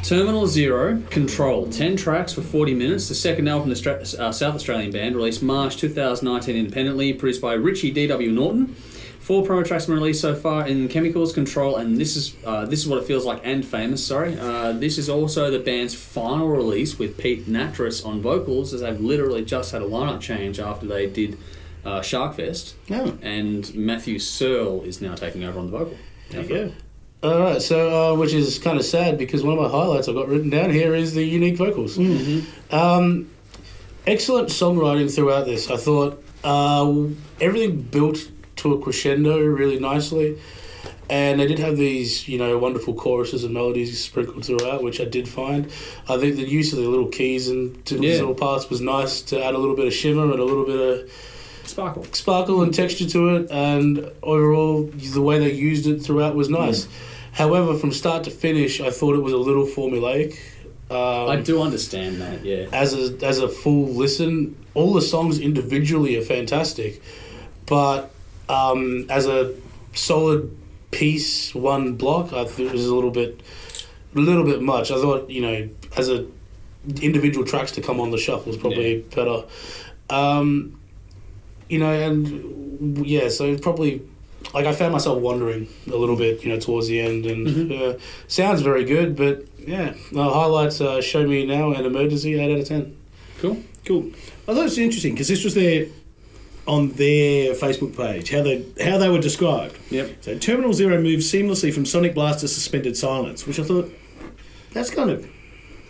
Terminal Zero, Control, 10 tracks for 40 minutes. The second album from the South Australian band, released March 2019 independently, produced by Richie D.W. Norton. 4 promo tracks have been released so far in Chemicals, Control, and This Is What It Feels Like, and Famous, this is also the band's final release with Pete Natras on vocals, as they've literally just had a lineup change after they did Sharkfest. Oh. And Matthew Searle is now taking over on the vocal. There you go. All right, so which is kind of sad because one of my highlights I've got written down here is the unique vocals. Mm-hmm. Excellent songwriting throughout this. I thought everything built to a crescendo really nicely, and they did have these, wonderful choruses and melodies sprinkled throughout, which I did find. I think the use of the little keys and these little parts was nice to add a little bit of shimmer and a little bit of sparkle and texture to it, and overall the way they used it throughout was nice. However, from start to finish, I thought it was a little formulaic. I do understand that, yeah. As a full listen, all the songs individually are fantastic, but as a solid piece, one block, I thought it was a little bit much. I thought, as a individual tracks to come on the shuffle is probably better. So probably, I found myself wondering a little bit, towards the end, and sounds very good, but highlights Show Me Now and Emergency, 8 out of 10. Cool. I thought it was interesting because this was on their Facebook page, how they were described. Yep. So Terminal Zero moves seamlessly from sonic blast to suspended silence, which I thought, that's kind of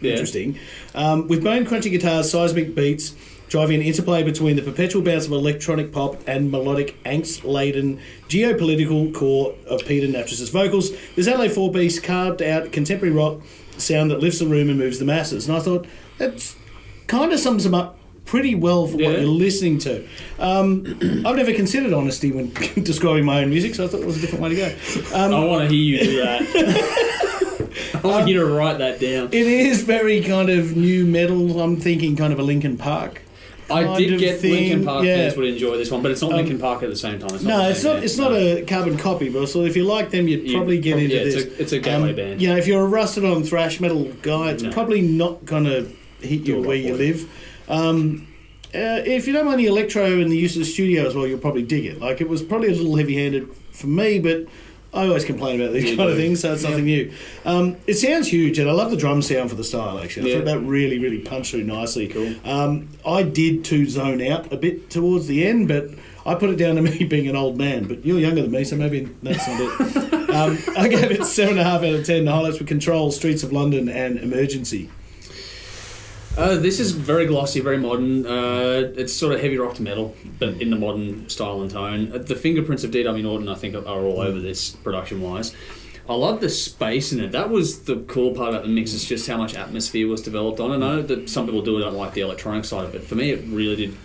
interesting. With bone-crunchy guitars, seismic beats, driving an interplay between the perpetual bounce of electronic pop and melodic, angst-laden, geopolitical core of Peter Natras' vocals, this LA 4-piece carved out contemporary rock sound that lifts the room and moves the masses. And I thought, that kind of sums them up pretty well for what you're listening to. I've never considered honesty when describing my own music, so I thought it was a different way to go. I want to hear you do that. I want you to write that down. It is very kind of new metal. I'm thinking kind of a Linkin Park. I did get Linkin Park fans would enjoy this one, but it's not Linkin Park at the same time. It's not a carbon copy, but so if you like them, you'd probably get into this. It's a gateway band. If you're a rusted on thrash metal guy, it's probably not going to hit you where you live. If you don't mind the electro and the use of the studio as well, you'll probably dig it. It was probably a little heavy-handed for me, but I always complain about these kind of things, so it's nothing new. It sounds huge, and I love the drum sound for the style, actually. I thought that really, really punched through nicely. Cool. I did too zone out a bit towards the end, but I put it down to me being an old man. But you're younger than me, so maybe that's not it. I gave it 7.5 out of 10. The highlights were Control, Streets of London, and Emergency. This is very glossy, very modern. It's sort of heavy rock to metal, but in the modern style and tone. The fingerprints of D.W. Norton, I think, are all over this production-wise. I love the space in it. That was the cool part about the mix, is just how much atmosphere was developed on it. I know that some people don't like the electronic side of it. For me, it really did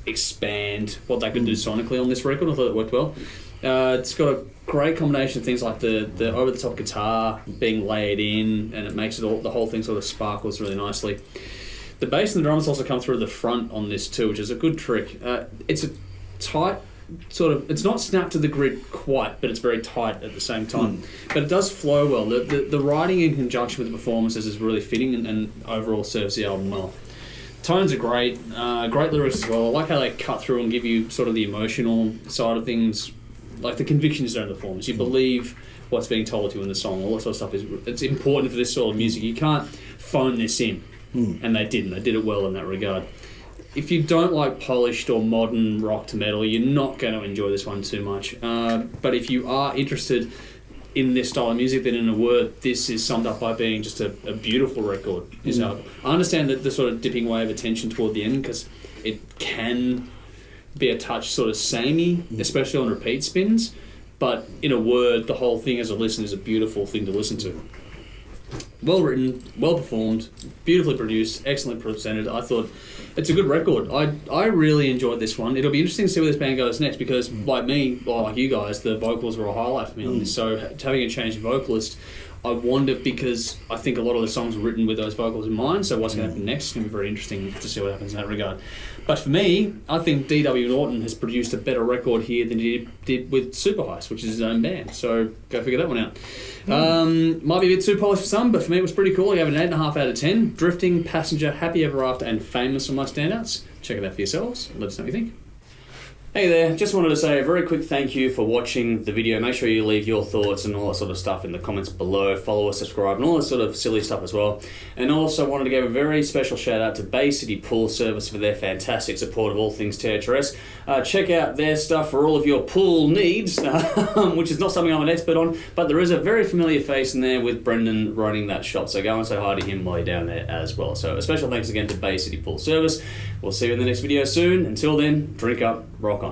expand what they could do sonically on this record. I thought it worked well. It's got a great combination of things like the over-the-top guitar being layered in, and it makes the whole thing sort of sparkles really nicely. The bass and the drums also come through the front on this too, which is a good trick. It's a tight sort of... It's not snapped to the grid quite, but it's very tight at the same time. But it does flow well. The writing in conjunction with the performances is really fitting and overall serves the album well. Tones are great. Great lyrics as well. I like how they cut through and give you sort of the emotional side of things. Like the conviction is there in the performance. You believe what's being told to you in the song. All that sort of stuff it's important for this sort of music. You can't phone this in. And they didn't. They did it well in that regard. If you don't like polished or modern rock to metal, you're not going to enjoy this one too much. But if you are interested in this style of music, then in a word, this is summed up by being just a beautiful record. I understand that the sort of dipping away of attention toward the end, because it can be a touch sort of samey, especially on repeat spins. But in a word, the whole thing as a listen is a beautiful thing to listen to. Well written, well performed, beautifully produced, excellently presented. I thought it's a good record. I really enjoyed this one. It'll be interesting to see where this band goes next, because like me, or like you guys, the vocals were a highlight for me on this. So having a change in vocalist, I wonder, because I think a lot of the songs were written with those vocals in mind, so what's going to happen next is going to be very interesting to see what happens in that regard. But for me, I think D.W. Norton has produced a better record here than he did with Super Heist, which is his own band, so go figure that one out. Might be a bit too polished for some, but for me it was pretty cool. I gave it an 8.5 out of 10. Drifting, Passenger, Happy Ever After, and Famous are my standouts. Check it out for yourselves. Let us know what you think. Hey there, just wanted to say a very quick thank you for watching the video. Make sure you leave your thoughts and all that sort of stuff in the comments below. Follow us, subscribe, and all that sort of silly stuff as well. And also wanted to give a very special shout out to BayCity Pool Service for their fantastic support of all things THRS. Check out their stuff for all of your pool needs, which is not something I'm an expert on, but there is a very familiar face in there with Brendan running that shop. So go and say hi to him while you're down there as well. So a special thanks again to BayCity Pool Service. We'll see you in the next video soon. Until then, drink up, rock on.